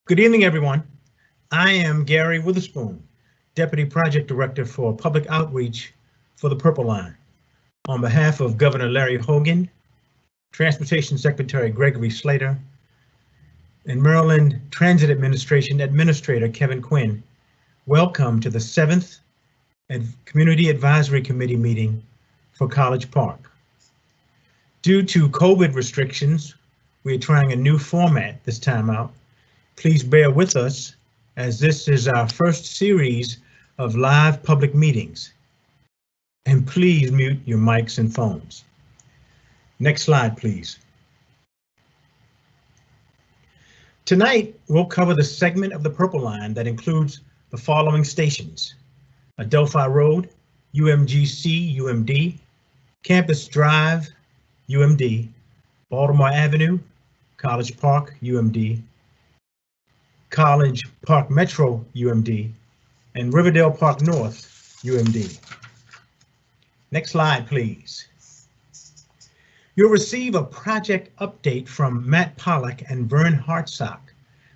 Good evening, everyone. I am Gary Witherspoon, Deputy Project Director for Public Outreach for the Purple Line. On behalf of Governor Larry Hogan, Transportation Secretary Gregory Slater, and Maryland Transit Administration Administrator Kevin Quinn, welcome to the 7th Community Advisory Committee meeting for College Park. Due to COVID restrictions, we are trying a new format this time out. Please bear with us as this is our first series of live public meetings. And please mute your mics and phones. Next slide, please. Tonight, we'll cover the segment of the Purple Line that includes the following stations: Adelphi Road, UMGC, UMD, Campus Drive, UMD, Baltimore Avenue, College Park, UMD, College Park Metro, UMD, and Riverdale Park North, UMD. Next slide, please. You'll receive a project update from Matt Pollock and Vern Hartsock,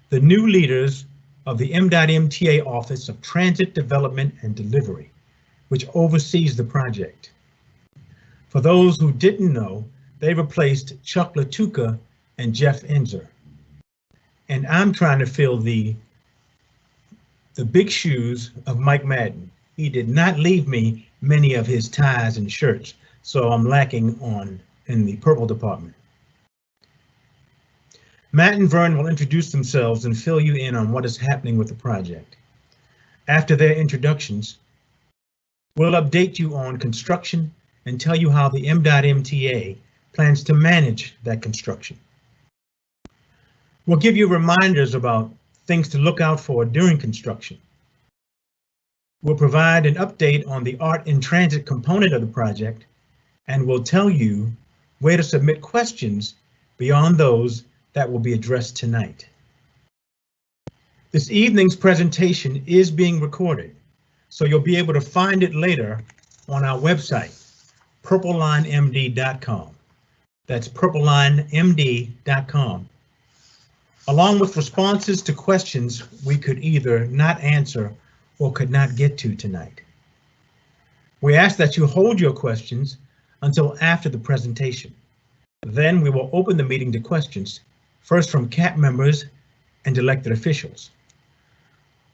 the new leaders of the MDOT Office of Transit Development and Delivery, which oversees the project. For those who didn't know, they replaced Chuck Latuka and Jeff Enzer. And I'm trying to fill the big shoes of Mike Madden. He did not leave me many of his ties and shirts, so I'm lacking in the purple department. Matt and Vern will introduce themselves and fill you in on what is happening with the project. After their introductions, we'll update you on construction and tell you how the MDOT plans to manage that construction. We'll give you reminders about things to look out for during construction. We'll provide an update on the art in transit component of the project, and we'll tell you where to submit questions beyond those that will be addressed tonight. This evening's presentation is being recorded, so you'll be able to find it later on our website, purplelinemd.com. That's purplelinemd.com. Along with responses to questions we could either not answer or could not get to tonight. We ask that you hold your questions until after the presentation. Then we will open the meeting to questions, first from CAP members and elected officials.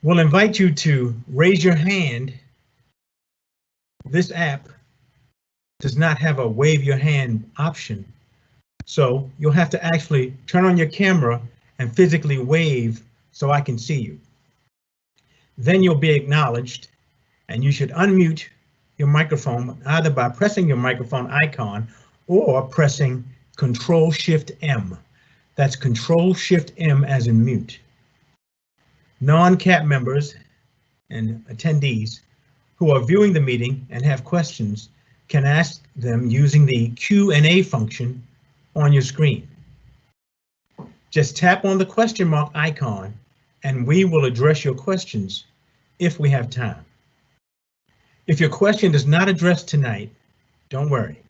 We'll invite you to raise your hand. This app does not have a wave your hand option, so you'll have to actually turn on your camera and physically wave so I can see you. Then you'll be acknowledged, and you should unmute your microphone either by pressing your microphone icon or pressing Control-Shift-M. That's Control-Shift-M as in mute. Non-CAP members and attendees who are viewing the meeting and have questions can ask them using the Q&A function on your screen. Just tap on the question mark icon and we will address your questions if we have time. If your question is not addressed tonight, don't worry.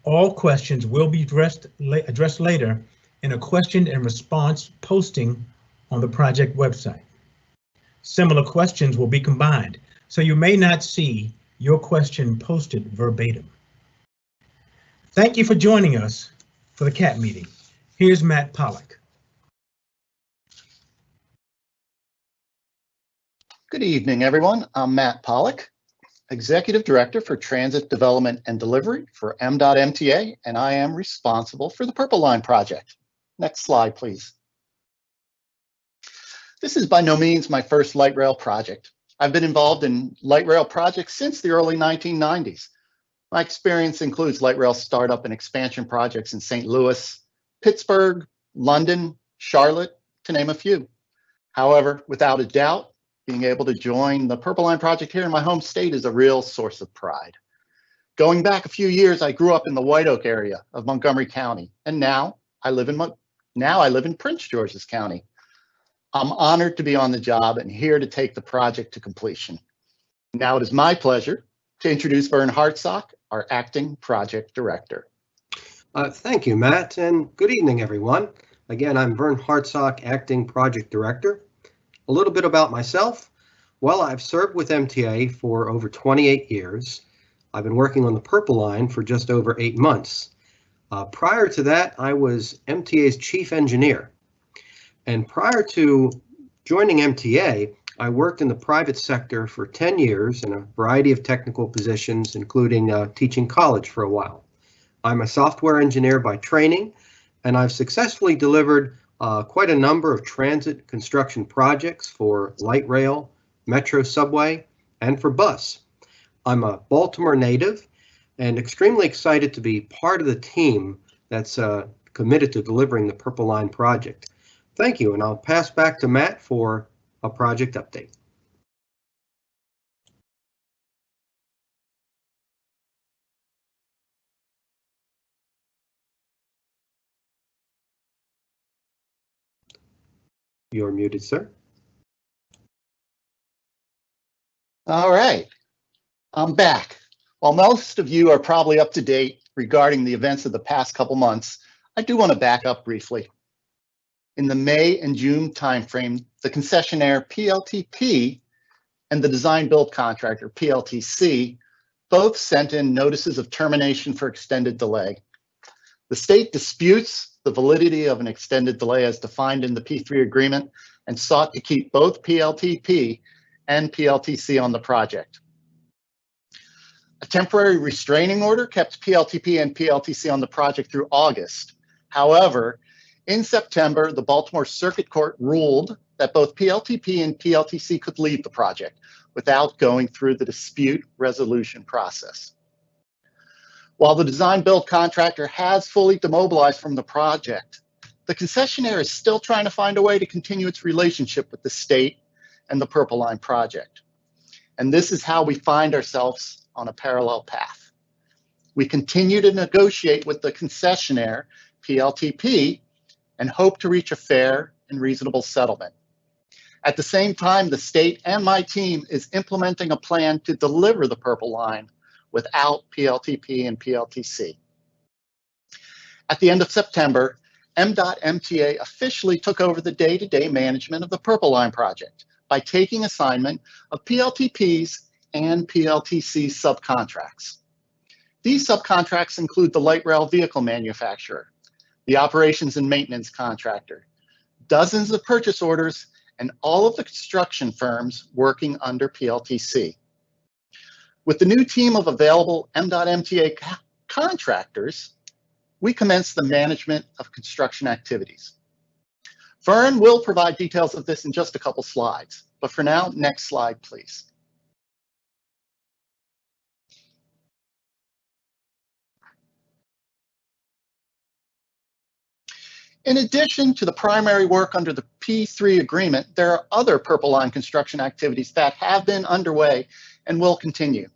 All questions will be addressed later in a question and response posting on the project website. Similar questions will be combined, so you may not see your question posted verbatim. Thank you for joining us for the CAP meeting. Here's Matt Pollock. Good evening, everyone. I'm Matt Pollock, Executive Director for Transit Development and Delivery for MDOT, and I am responsible for the Purple Line project. Next slide, please. This is by no means my first light rail project. I've been involved in light rail projects since the early 1990s. My experience includes light rail startup and expansion projects in St. Louis, Pittsburgh, London, Charlotte, to name a few. However, without a doubt, being able to join the Purple Line project here in my home state is a real source of pride. Going back a few years, I grew up in the White Oak area of Montgomery County, and now I live in Prince George's County. I'm honored to be on the job and here to take the project to completion. Now it is my pleasure to introduce Vern Hartsock, our acting project director. Thank you, Matt, and good evening, everyone. Again, I'm Vern Hartsock, Acting Project Director. A little bit about myself. Well, I've served with MTA for over 28 years. I've been working on the Purple Line for just over 8 months. Prior to that, I was MTA's Chief Engineer. And prior to joining MTA, I worked in the private sector for 10 years in a variety of technical positions, including teaching college for a while. I'm a software engineer by training, and I've successfully delivered quite a number of transit construction projects for light rail, metro subway, and for bus. I'm a Baltimore native and extremely excited to be part of the team that's committed to delivering the Purple Line project. Thank you, and I'll pass back to Matt for a project update. You're muted, sir. All right, I'm back. While most of you are probably up to date regarding the events of the past couple months, I do want to back up briefly. In the May and June timeframe, the concessionaire PLTP and the design build contractor PLTC both sent in notices of termination for extended delay. The state disputes the validity of an extended delay as defined in the P3 agreement and sought to keep both PLTP and PLTC on the project. A temporary restraining order kept PLTP and PLTC on the project through August. However, in September, the Baltimore Circuit Court ruled that both PLTP and PLTC could leave the project without going through the dispute resolution process. While the design build contractor has fully demobilized from the project, the concessionaire is still trying to find a way to continue its relationship with the state and the Purple Line project. And this is how we find ourselves on a parallel path. We continue to negotiate with the concessionaire, PLTP, and hope to reach a fair and reasonable settlement. At the same time, the state and my team is implementing a plan to deliver the Purple Line without PLTP and PLTC. At the end of September, MDOT-MTA officially took over the day-to-day management of the Purple Line project by taking assignment of PLTP's and PLTC's subcontracts. These subcontracts include the light rail vehicle manufacturer, the operations and maintenance contractor, dozens of purchase orders, and all of the construction firms working under PLTC. With the new team of available MDOT-MTA contractors, we commenced the management of construction activities. Vern will provide details of this in just a couple slides, but for now, next slide, please. In addition to the primary work under the P3 agreement, there are other Purple Line construction activities that have been underway and will continue.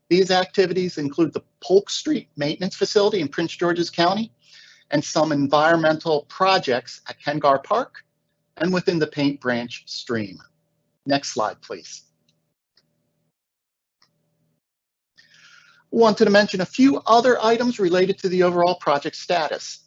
These activities include the Polk Street Maintenance Facility in Prince George's County and some environmental projects at Kengar Park and within the Paint Branch stream. Next slide, please. Wanted to mention a few other items related to the overall project status.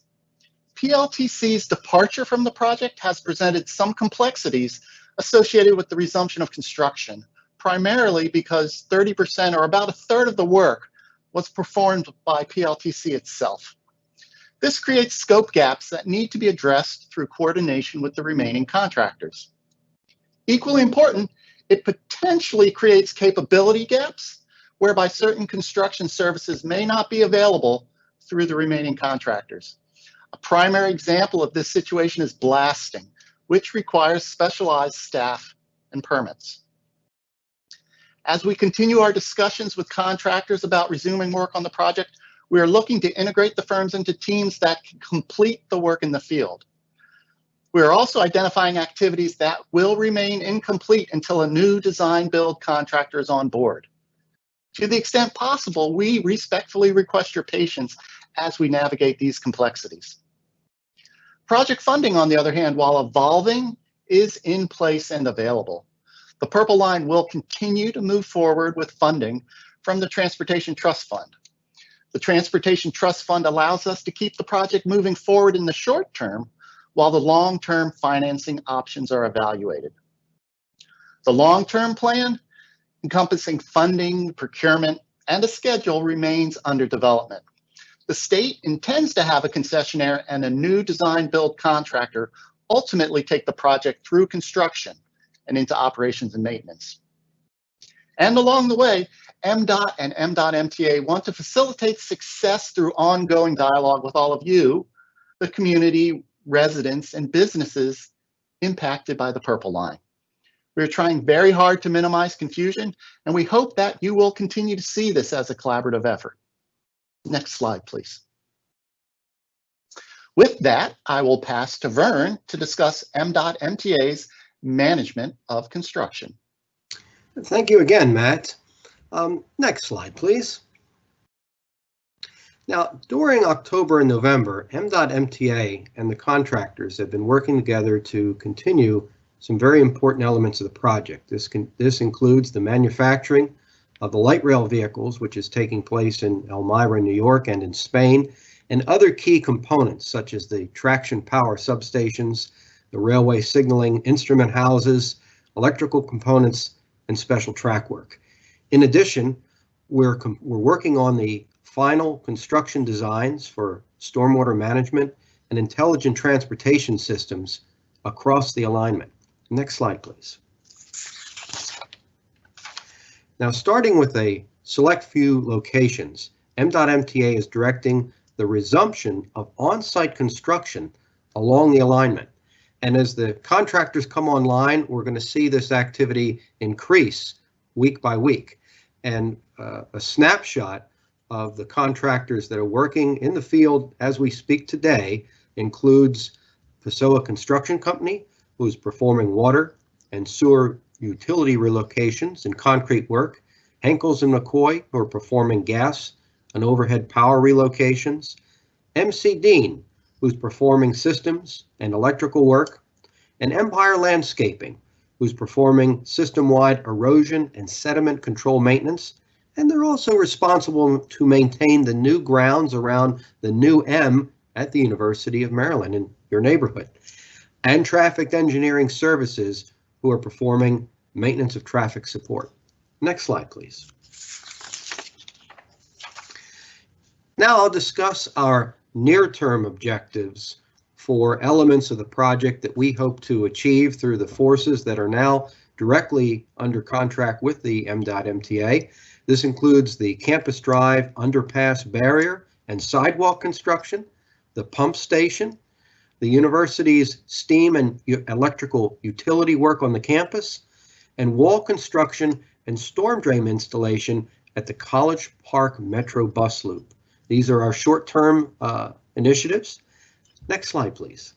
PLTC's departure from the project has presented some complexities associated with the resumption of construction, primarily because 30% or about a third of the work was performed by PLTC itself. This creates scope gaps that need to be addressed through coordination with the remaining contractors. Equally important, it potentially creates capability gaps whereby certain construction services may not be available through the remaining contractors. A primary example of this situation is blasting, which requires specialized staff and permits. As we continue our discussions with contractors about resuming work on the project, we are looking to integrate the firms into teams that can complete the work in the field. We are also identifying activities that will remain incomplete until a new design build contractor is on board. To the extent possible, we respectfully request your patience as we navigate these complexities. Project funding, on the other hand, while evolving, is in place and available. The Purple Line will continue to move forward with funding from the Transportation Trust Fund. The Transportation Trust Fund allows us to keep the project moving forward in the short term while the long-term financing options are evaluated. The long-term plan, encompassing funding, procurement, and a schedule, remains under development. The state intends to have a concessionaire and a new design-build contractor ultimately take the project through construction and into operations and maintenance. And along the way, MDOT and MDOT MTA want to facilitate success through ongoing dialogue with all of you, the community, residents, and businesses impacted by the Purple Line. We're trying very hard to minimize confusion, and we hope that you will continue to see this as a collaborative effort. Next slide, please. With that, I will pass to Vern to discuss MDOT MTA's management of construction. Thank you again, Matt. Next slide, please. Now, during October and November, MDOT MTA and the contractors have been working together to continue some very important elements of the project. This includes the manufacturing of the light rail vehicles, which is taking place in Elmira, New York, and in Spain, and other key components such as the traction power substations, the railway signaling instrument houses, electrical components, and special track work. In addition, we're working on the final construction designs for stormwater management and intelligent transportation systems across the alignment. Next slide, please. Now, starting with a select few locations, MDOT MTA is directing the resumption of on-site construction along the alignment. And as the contractors come online, we're going to see this activity increase week by week. And a snapshot of the contractors that are working in the field as we speak today includes Pessoa Construction Company, who's performing water and sewer utility relocations and concrete work, Henkels and McCoy, who are performing gas and overhead power relocations, MC Dean, who's performing systems and electrical work, and Empire Landscaping, who's performing system-wide erosion and sediment control maintenance, and they're also responsible to maintain the new grounds around the new M at the University of Maryland in your neighborhood, and Traffic Engineering Services, who are performing maintenance of traffic support. Next slide, please. Now I'll discuss our near-term objectives for elements of the project that we hope to achieve through the forces that are now directly under contract with the MDOT MTA. This includes the Campus Drive underpass barrier and sidewalk construction, the pump station, the university's steam and electrical utility work on the campus, and wall construction and storm drain installation at the College Park Metro bus loop. These are our short-term initiatives. Next slide, please.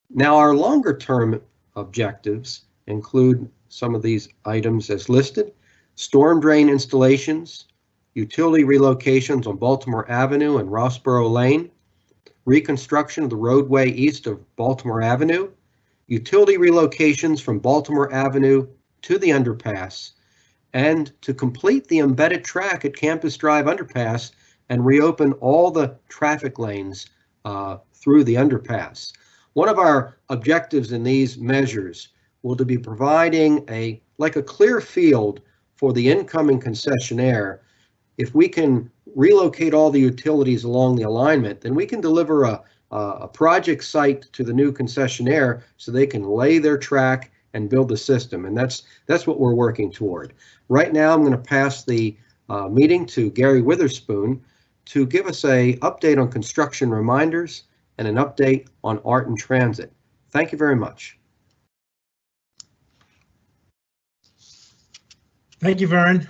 Now, our longer-term objectives include some of these items as listed: storm drain installations, utility relocations on Baltimore Avenue and Rossborough Lane, reconstruction of the roadway east of Baltimore Avenue, utility relocations from Baltimore Avenue to the underpass, and to complete the embedded track at Campus Drive underpass and reopen all the traffic lanes through the underpass. One of our objectives in these measures will be providing a clear field for the incoming concessionaire. If we can relocate all the utilities along the alignment, then we can deliver a project site to the new concessionaire so they can lay their track and build the system. And that's what we're working toward. Right now, I'm going to pass the meeting to Gary Witherspoon to give us an update on construction reminders and an update on art and transit. Thank you very much. Thank you, Vern.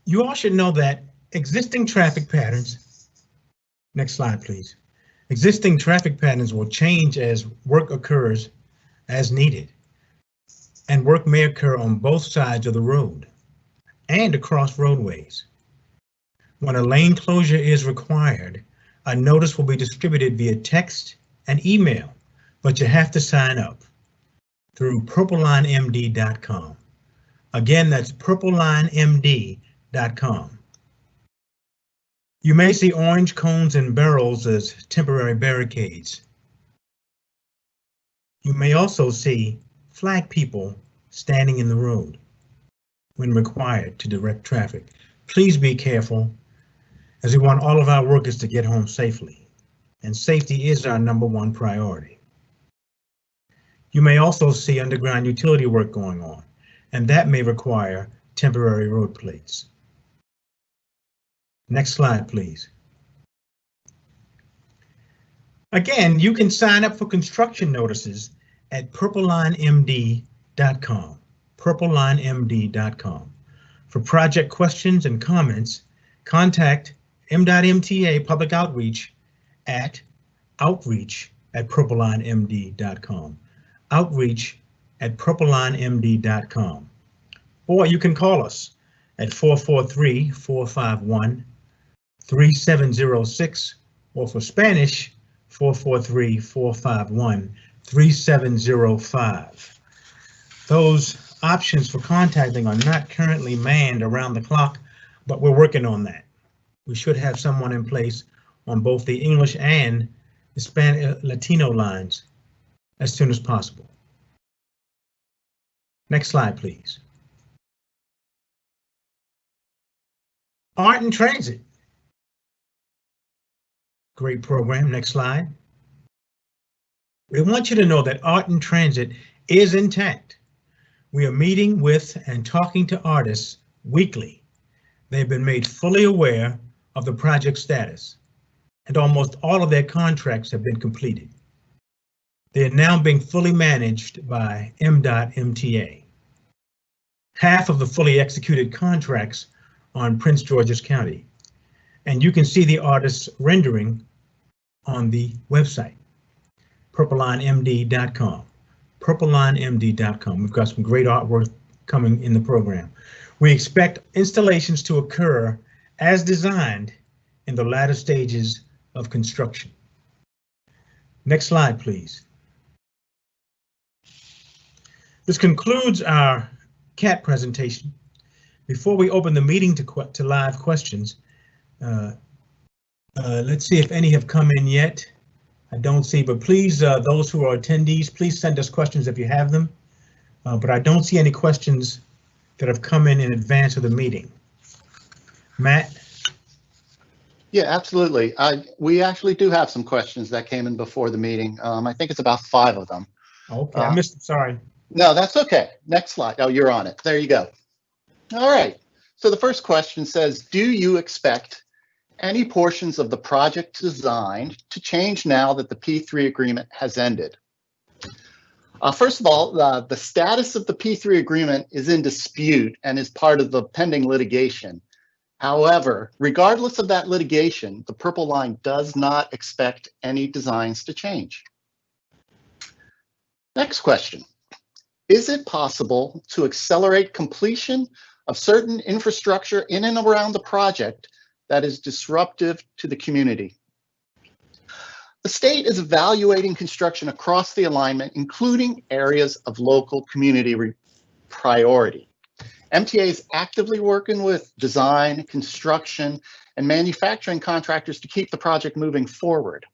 You all should know that existing traffic patterns, next slide, please. Existing traffic patterns will change as work occurs as needed, and work may occur on both sides of the road and across roadways. When a lane closure is required, a notice will be distributed via text and email, but you have to sign up through purplelinemd.com. Again, that's purplelinemd.com. You may see orange cones and barrels as temporary barricades. You may also see flag people standing in the road when required to direct traffic. Please be careful, as we want all of our workers to get home safely, and safety is our #1 priority. You may also see underground utility work going on, and that may require temporary road plates. Next slide, please. Again, you can sign up for construction notices at purplelinemd.com, purplelinemd.com. For project questions and comments, contact M.MTA Public Outreach at outreach@purplelinemd.com, outreach@purplelinemd.com. Or you can call us at 443-451-3706, or for Spanish, 443-451-3705. Those options for contacting are not currently manned around the clock, but we're working on that. We should have someone in place on both the English and Hispanic Latino lines as soon as possible. Next slide, please. Art in Transit. Great program. Next slide. We want you to know that Art in Transit is intact. We are meeting with and talking to artists weekly. They've been made fully aware of the project status, and almost all of their contracts have been completed. They are now being fully managed by M.MTA. Half of the fully executed contracts are in Prince George's County, and you can see the artist's rendering on the website, purplelinemd.com, purplelinemd.com. We've got some great artwork coming in the program. We expect installations to occur as designed in the latter stages of construction. Next slide, please. This concludes our CAT presentation. Before we open the meeting to live questions, let's see if any have come in yet. I don't see, but please, those who are attendees, please send us questions if you have them. But I don't see any questions that have come in advance of the meeting. Matt? Yeah, absolutely. We actually do have some questions that came in before the meeting. I think it's about 5 of them. Okay, I missed it, sorry. No, that's okay. Next slide. Oh, you're on it. There you go. All right. So the first question says, do you expect any portions of the project design to change now that the P3 agreement has ended? First of all, the status of the P3 agreement is in dispute and is part of the pending litigation. However, regardless of that litigation, the Purple Line does not expect any designs to change. Next question. Is it possible to accelerate completion of certain infrastructure in and around the project that is disruptive to the community? The state is evaluating construction across the alignment, including areas of local community priority. MTA is actively working with design, construction, and manufacturing contractors to keep the project moving forward.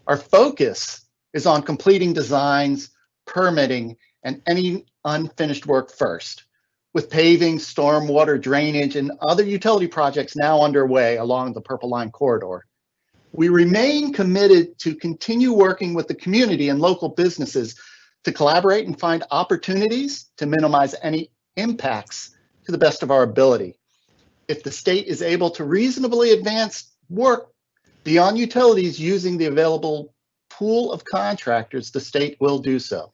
Our focus is on completing designs, permitting, and any unfinished work first, with paving, stormwater drainage, and other utility projects now underway along the Purple Line corridor. We remain committed to continue working with the community and local businesses to collaborate and find opportunities to minimize any impacts to the best of our ability. If the state is able to reasonably advance work beyond utilities using the available pool of contractors, the state will do so.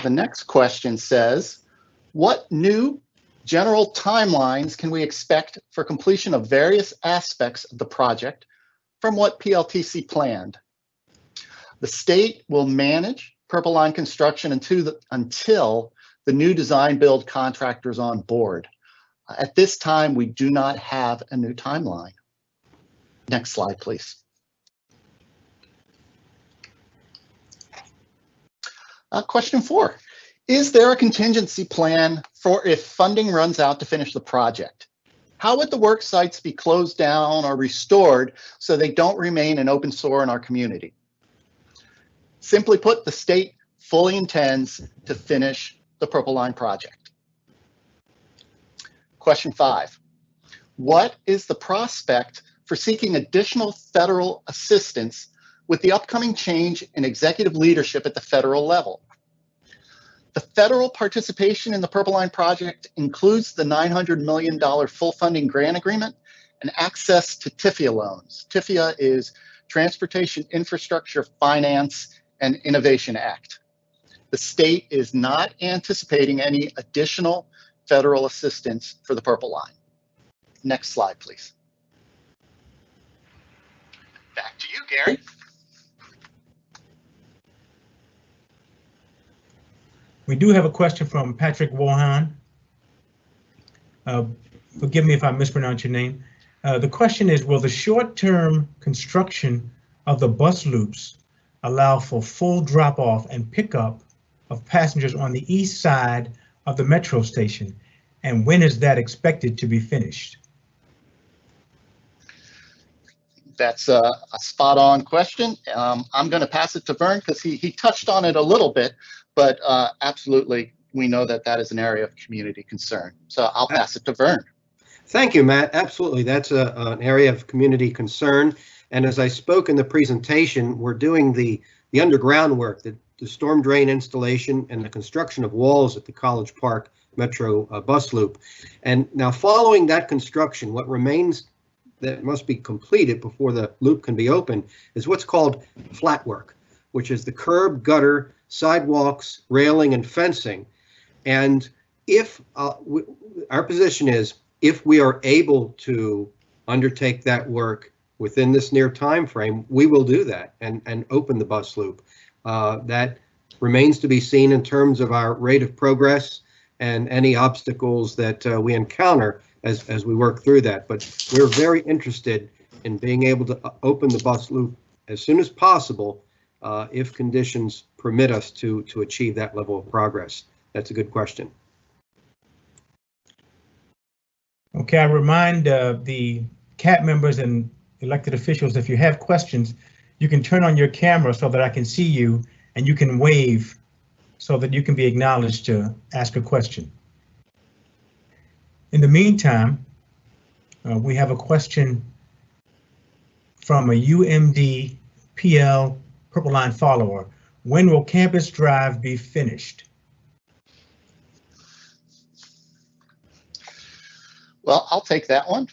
The next question says, what new general timelines can we expect for completion of various aspects of the project from what PLTC planned? The state will manage Purple Line construction until the new design build contractor is on board. At this time, we do not have a new timeline. Next slide, please. Question 4. Is there a contingency plan for if funding runs out to finish the project? How would the work sites be closed down or restored so they don't remain an open sore in our community? Simply put, the state fully intends to finish the Purple Line project. Question 5. What is the prospect for seeking additional federal assistance with the upcoming change in executive leadership at the federal level? The federal participation in the Purple Line project includes the $900 million full funding grant agreement and access to TIFIA loans. TIFIA is Transportation Infrastructure Finance and Innovation Act. The state is not anticipating any additional federal assistance for the Purple Line. Next slide, please. Back to you, Gary. We do have a question from Patrick Wohan. Forgive me if I mispronounce your name. The question is, will the short-term construction of the bus loops allow for full drop-off and pickup of passengers on the east side of the metro station? And when is that expected to be finished? That's a spot-on question. I'm going to pass it to Vern because he touched on it a little bit, but absolutely, we know that that is an area of community concern. So I'll pass it to Vern. Thank you, Matt. Absolutely, that's an area of community concern. And as I spoke in the presentation, we're doing the underground work, the storm drain installation and the construction of walls at the College Park Metro bus loop. And now following that construction, what remains that must be completed before the loop can be opened is what's called flat work, which is the curb, gutter, sidewalks, railing, and fencing. And if our position is, if we are able to undertake that work within this near time frame, we will do that and open the bus loop. That remains to be seen in terms of our rate of progress and any obstacles that we encounter as we work through that. But we're very interested in being able to open the bus loop as soon as possible if conditions permit us to achieve that level of progress. That's a good question. Okay, I remind the CAT members and elected officials, if you have questions, you can turn on your camera so that I can see you and you can wave so that you can be acknowledged to ask a question. In the meantime, we have a question from a UMD PL Purple Line follower. When will Campus Drive be finished? Well, I'll take that one.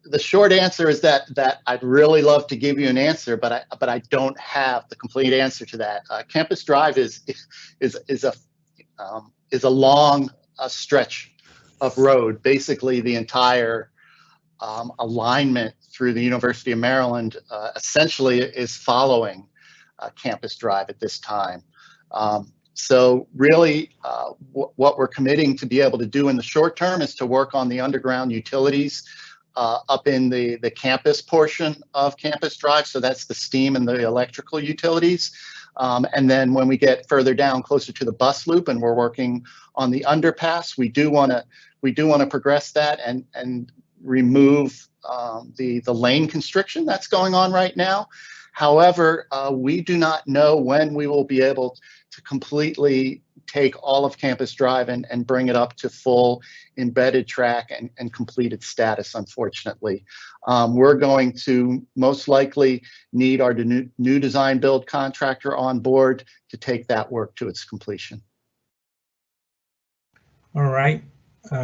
The short answer is that I'd really love to give you an answer, but I don't have the complete answer to that. Campus Drive is a long stretch of road. Basically, the entire alignment through the University of Maryland essentially is following Campus Drive at this time. So really, what we're committing to be able to do in the short term is to work on the underground utilities up in the campus portion of Campus Drive. So that's the steam and the electrical utilities. And then when we get further down, closer to the bus loop, and we're working on the underpass, we do want to progress that and remove the lane constriction that's going on right now. However, we do not know when we will be able to completely take all of Campus Drive and bring it up to full embedded track and completed status, unfortunately. We're going to most likely need our new design build contractor on board to take that work to its completion. All right.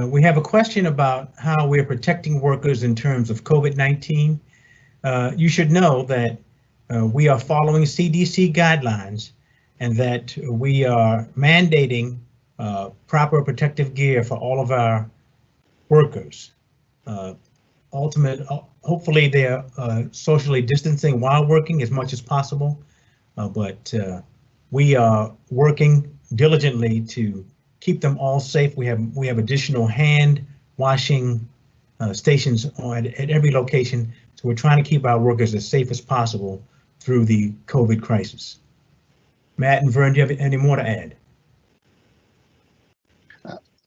We have a question about how we're protecting workers in terms of COVID-19. You should know that we are following CDC guidelines and that we are mandating proper protective gear for all of our workers. Hopefully they're socially distancing while working as much as possible, but we are working diligently to keep them all safe. We have additional hand washing stations at every location, so we're trying to keep our workers as safe as possible through the COVID crisis. Matt and Vern, do you have any more to add?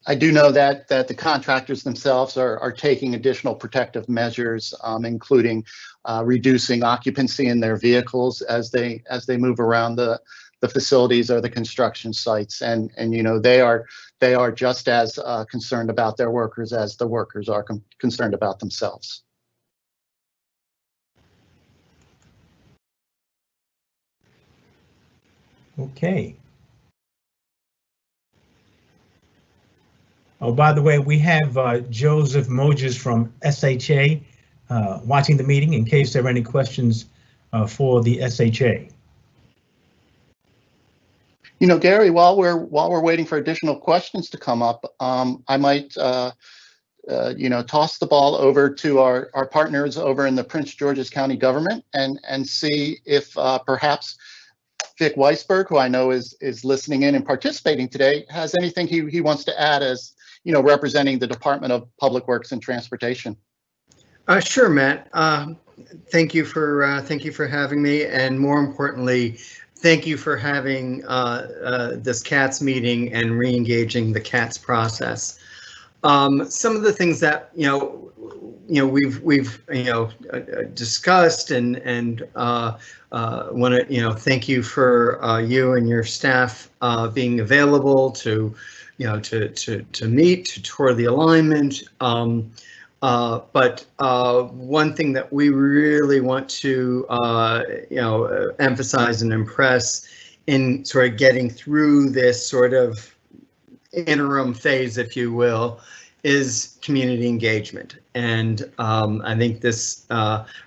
I do know that the contractors themselves are taking additional protective measures, including reducing occupancy in their vehicles as they move around the facilities or the construction sites, and you know, they are just as concerned about their workers as the workers are concerned about themselves. Okay. Oh, by the way, we have Joseph Moges from SHA watching the meeting in case there are any questions for the SHA. You know, Gary, while we're waiting for additional questions to come up, I might you know, toss the ball over to our partners over in the Prince George's County government and see if perhaps Vic Weisberg, who I know is listening in and participating today, has anything he wants to add as, you know, representing the Department of Public Works and Transportation. Sure, Matt. Thank you for having me, and more importantly, thank you for having this CATS meeting and re-engaging the CATS process. Some of the things that we've discussed and want to thank you for you and your staff being available to meet, to tour the alignment. But one thing that we really want to emphasize and impress in sort of getting through this sort of interim phase, if you will, is community engagement. And I think this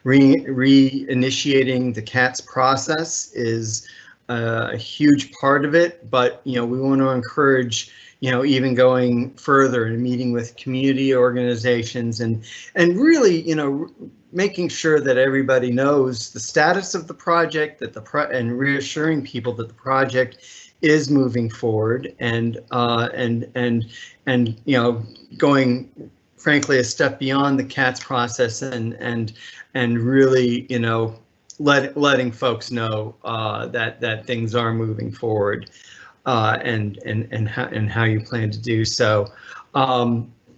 reinitiating the CATS process is a huge part of it, but we want to encourage even going further and meeting with community organizations and really making sure that everybody knows the status of the project, that and reassuring people that the project is moving forward, and going frankly a step beyond the CATS process and really letting folks know that things are moving forward, and how you plan to do so. I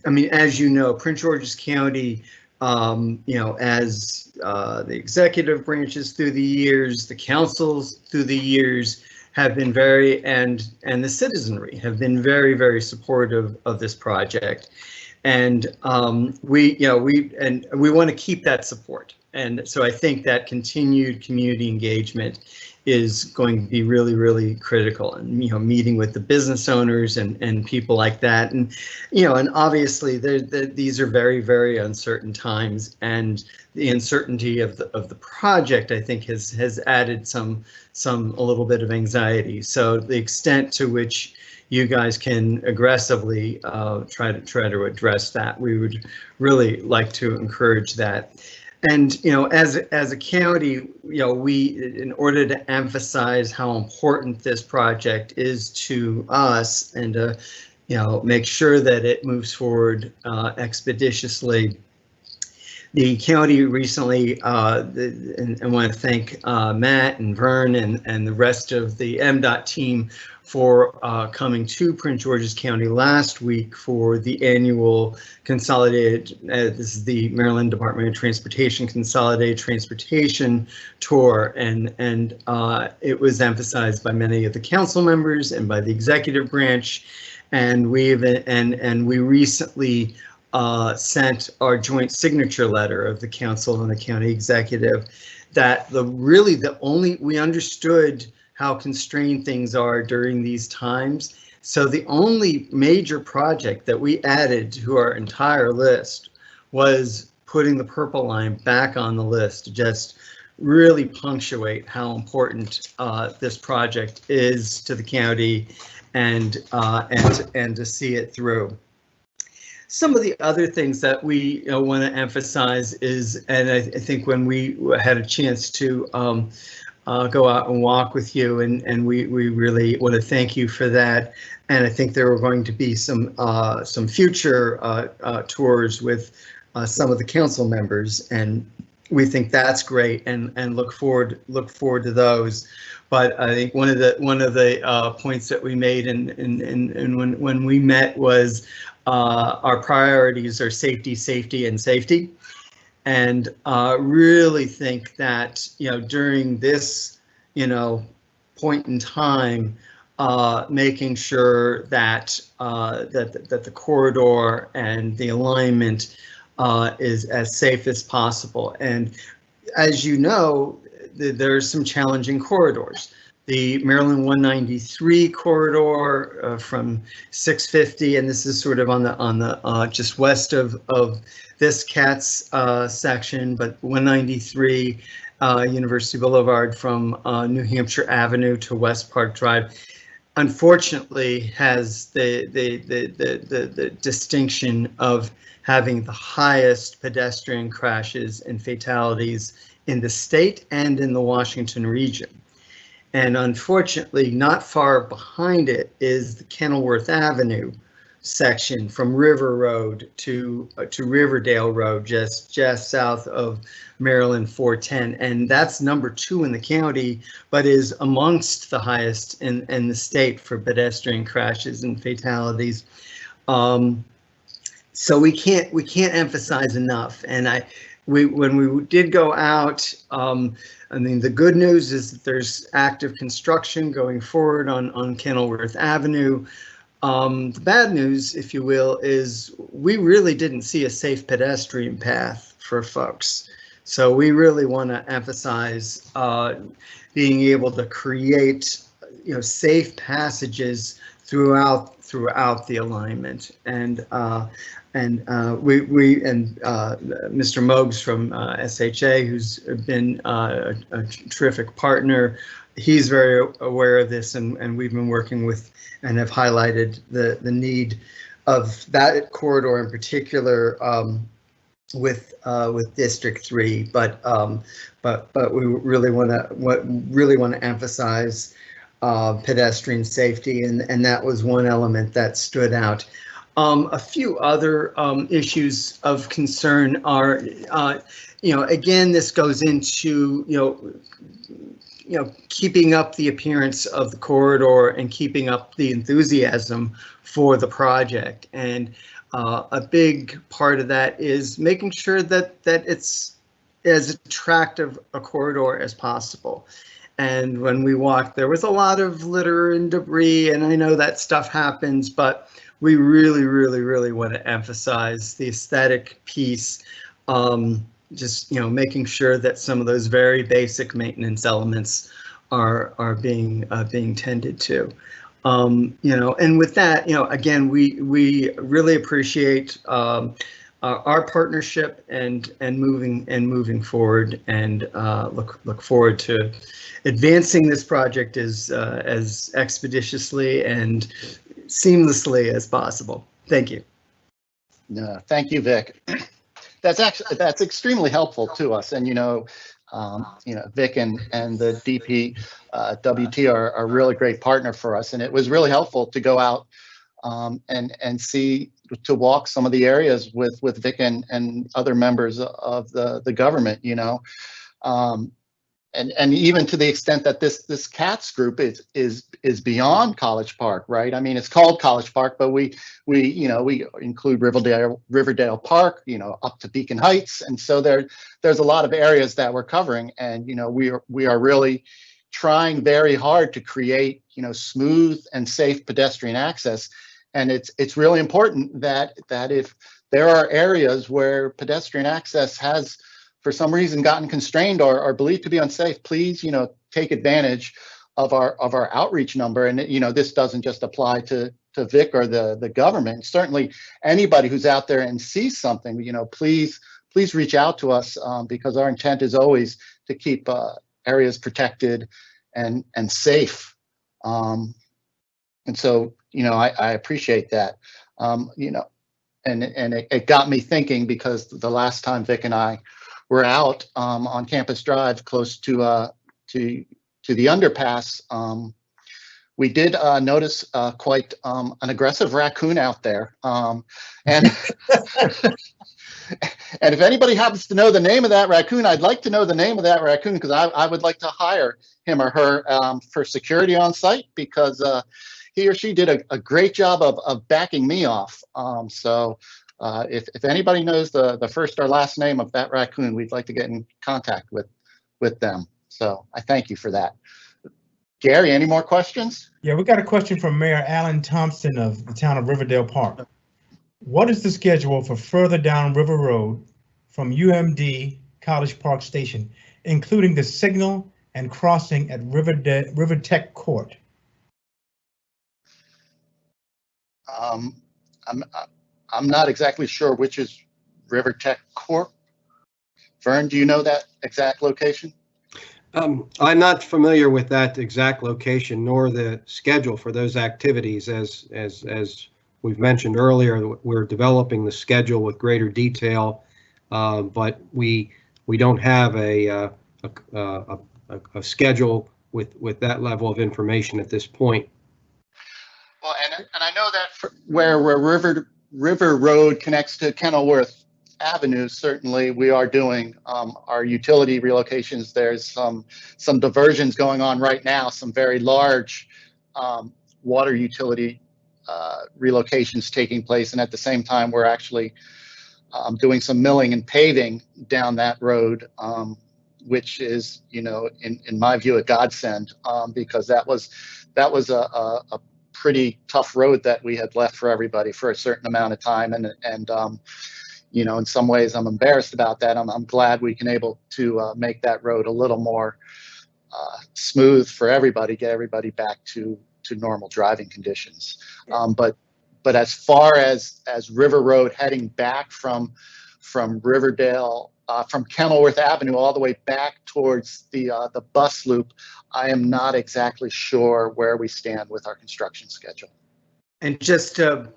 mean, as you know, Prince George's County, as the executive branches through the years, the councils through the years have been and the citizenry have been very, very supportive of this project, and we want to keep that support. And so I think that continued community engagement is going to be really, really critical, and meeting with the business owners and people like that, and and obviously these are very, very uncertain times, and the uncertainty of the project, I think, has added a little bit of anxiety. So the extent to which you guys can aggressively try to address that, we would really like to encourage that. And as a county, we, in order to emphasize how important this project is to us and to make sure that it moves forward expeditiously, the county recently, and I want to thank Matt and Vern and the rest of the MDOT team for coming to Prince George's County last week for the annual consolidated, this is the Maryland Department of Transportation Consolidated Transportation Tour, and it was emphasized by many of the council members and by the executive branch, and we recently sent our joint signature letter of the council and the county executive that we understood how constrained things are during these times. So the only major project that we added to our entire list was putting the Purple Line back on the list to just really punctuate how important this project is to the county and to see it through. Some of the other things that we want to emphasize is, and I think when we had a chance to go out and walk with you, and we really want to thank you for that. And I think there are going to be some future tours with some of the council members, and we think that's great, and look forward to those. But I think one of the points that we made and when we met was our priorities are safety, safety, and safety, and really think that during this point in time, making sure that that the corridor and the alignment is as safe as possible. And as you know, there's some challenging corridors. The Maryland 193 corridor from 650, and this is sort of on the just west of this CATS section, but 193 University Boulevard from New Hampshire Avenue to West Park Drive, unfortunately has the distinction of having the highest pedestrian crashes and fatalities in the state and in the Washington region. And unfortunately, not far behind it is the Kenilworth Avenue section from River Road to Riverdale Road, just south of Maryland 410, and that's #2 in the county, but is amongst the highest in the state for pedestrian crashes and fatalities. So we can't emphasize enough. And when we did go out, I mean, the good news is that there's active construction going forward on Kenilworth Avenue. The bad news, if you will, is we really didn't see a safe pedestrian path for folks. So we really want to emphasize being able to create, safe passages throughout the alignment. And Mr. Mogs from SHA, who's been a terrific partner, he's very aware of this, and we've been working with and have highlighted the need of that corridor in particular with District 3. But we really want to emphasize pedestrian safety, and that was one element that stood out. A few other issues of concern are, again, this goes into, keeping up the appearance of the corridor and keeping up the enthusiasm for the project. And a big part of that is making sure that it's as attractive a corridor as possible. And when we walked, there was a lot of litter and debris, and I know that stuff happens, but we really, really, really want to emphasize the aesthetic piece. Just making sure that some of those very basic maintenance elements are being tended to. And with that, again, we really appreciate our partnership and moving forward, and look forward to advancing this project as expeditiously and seamlessly as possible. Thank you. No, thank you, Vic. That's extremely helpful to us, and Vic and the DPWT are a really great partner for us, and it was really helpful to go out and walk some of the areas with Vic and other members of the government, and even to the extent that this CATS group is beyond College Park, right? I mean, it's called College Park, but we include Riverdale Park, up to Beacon Heights, and so there's a lot of areas that we're covering, and we are really trying very hard to create smooth and safe pedestrian access, and it's really important that if there are areas where pedestrian access has for some reason gotten constrained or believed to be unsafe, please, take advantage of our outreach number. And, this doesn't just apply to Vic or the government. Certainly anybody who's out there and sees something, please reach out to us, because our intent is always to keep areas protected and safe. And so, I appreciate that, and it got me thinking, because the last time Vic and I were out on Campus Drive, close to the underpass, we did notice quite an aggressive raccoon out there, and And if anybody happens to know the name of that raccoon, I'd like to know the name of that raccoon because I would like to hire him or her for security on site because he or she did a great job of backing me off. If anybody knows the first or last name of that raccoon, we'd like to get in contact with them. So I thank you for that. Gary, any more questions? Yeah, we got a question from Mayor Alan Thompson of the town of Riverdale Park. What is the schedule for further down River Road from UMD College Park Station, including the signal and crossing at River Tech Court? I'm not exactly sure which is River Tech Court. Vern, do you know that exact location? I'm not familiar with that exact location nor the schedule for those activities. As we've mentioned earlier, we're developing the schedule with greater detail, but we don't have a schedule with that level of information at this point. Well, and I know that where River Road connects to Kenilworth Avenue, certainly we are doing our utility relocations. There's some diversions going on right now, some very large water utility relocations taking place, and at the same time we're actually doing some milling and paving down that road, which is, you know, in my view, a godsend, because that was a pretty tough road that we had left for everybody for a certain amount of time, and you know, in some ways I'm embarrassed about that. I'm glad we can able to make that road a little more smooth for everybody, get everybody back to normal driving conditions. But as far as River Road heading back from Riverdale, from Kenilworth Avenue all the way back towards the bus loop, I am not exactly sure where we stand with our construction schedule. And just to,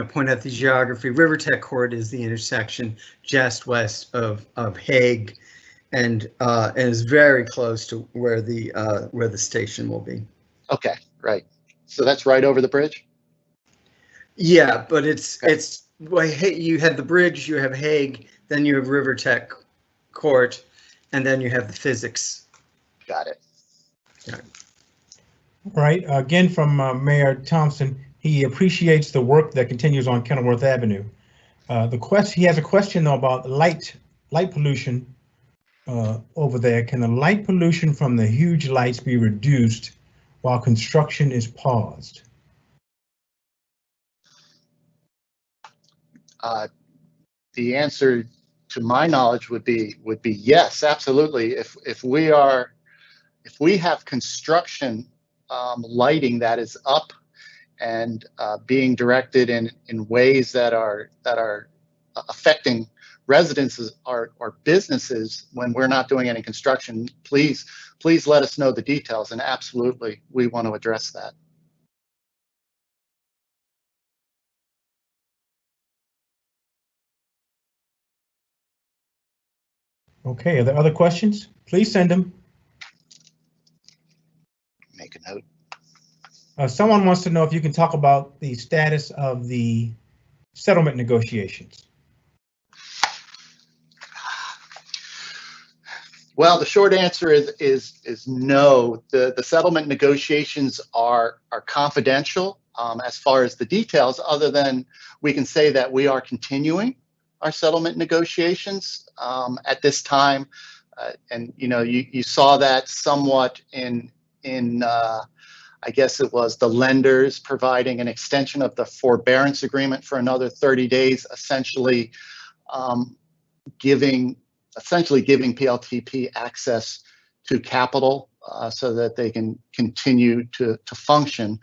point out the geography, River Tech Court is the intersection just west of Hague, and is very close to where the station will be. Okay, right. So that's right over the bridge? Yeah, but it's well, you have the bridge, you have Hague, then you have River Tech Court, and then you have the physics. Got it. Right. Again, from Mayor Thompson, he appreciates the work that continues on Kenilworth Avenue. He has a question though about light pollution over there. Can the light pollution from the huge lights be reduced while construction is paused? The answer, to my knowledge, would be yes, absolutely. If we have construction lighting that is up and being directed in ways that are affecting residences or businesses when we're not doing any construction, please let us know the details, and absolutely we want to address that. Okay, are there other questions? Please send them. Make a note. Someone wants to know if you can talk about the status of the settlement negotiations. Well, the short answer is no. The settlement negotiations are confidential as far as the details, other than we can say that we are continuing our settlement negotiations at this time. And you saw that somewhat in I guess it was the lenders providing an extension of the forbearance agreement for another 30 days, essentially giving PLTP access to capital so that they can continue to function.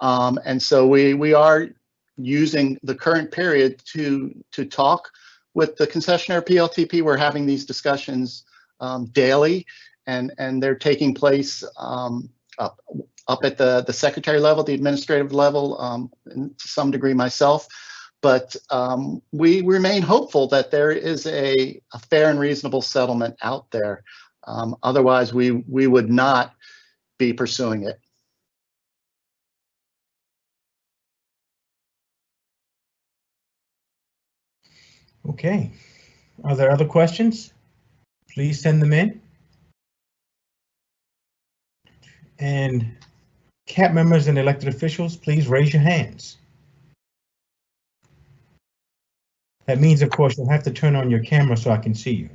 And so we are using the current period to talk with the concessionaire PLTP. We're having these discussions daily, and they're taking place up at the secretary level, the administrative level, and to some degree myself. But we remain hopeful that there is a fair and reasonable settlement out there. Otherwise, we would not be pursuing it. Okay. Are there other questions? Please send them in. And CAP members and elected officials, please raise your hands. That means, of course, you'll have to turn on your camera so I can see you.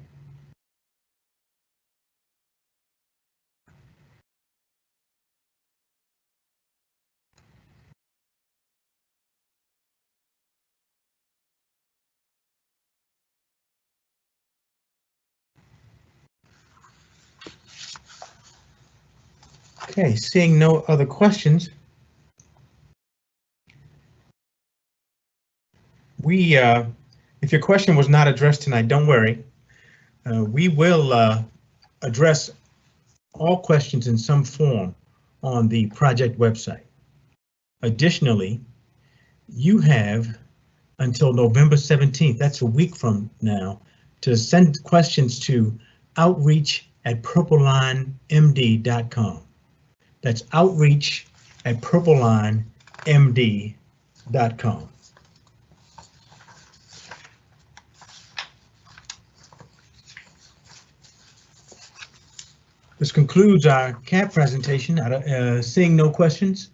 Okay, seeing no other questions, if your question was not addressed tonight, don't worry. We will address all questions in some form on the project website. Additionally, you have until November 17th, that's a week from now, to send questions to outreach@purplelinemd.com. That's outreach@purplelinemd.com. This concludes our CAP presentation. Seeing no questions,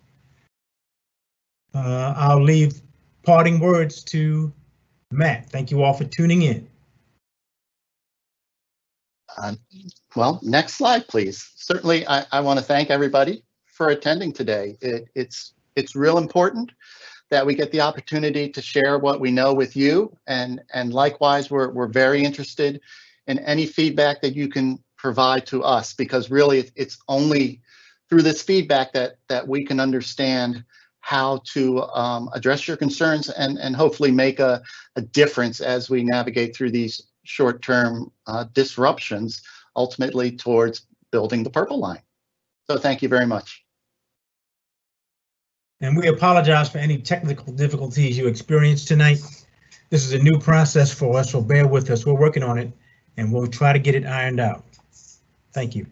I'll leave parting words to Matt. Thank you all for tuning in. Well, next slide, please. Certainly, I want to thank everybody for attending today. It's real important that we get the opportunity to share what we know with you, and likewise, we're very interested in any feedback that you can provide to us, because really it's only through this feedback that we can understand how to address your concerns and hopefully make a difference as we navigate through these short-term disruptions, ultimately towards building the Purple Line. So thank you very much. And we apologize for any technical difficulties you experienced tonight. This is a new process for us, so bear with us. We're working on it, and we'll try to get it ironed out. Thank you.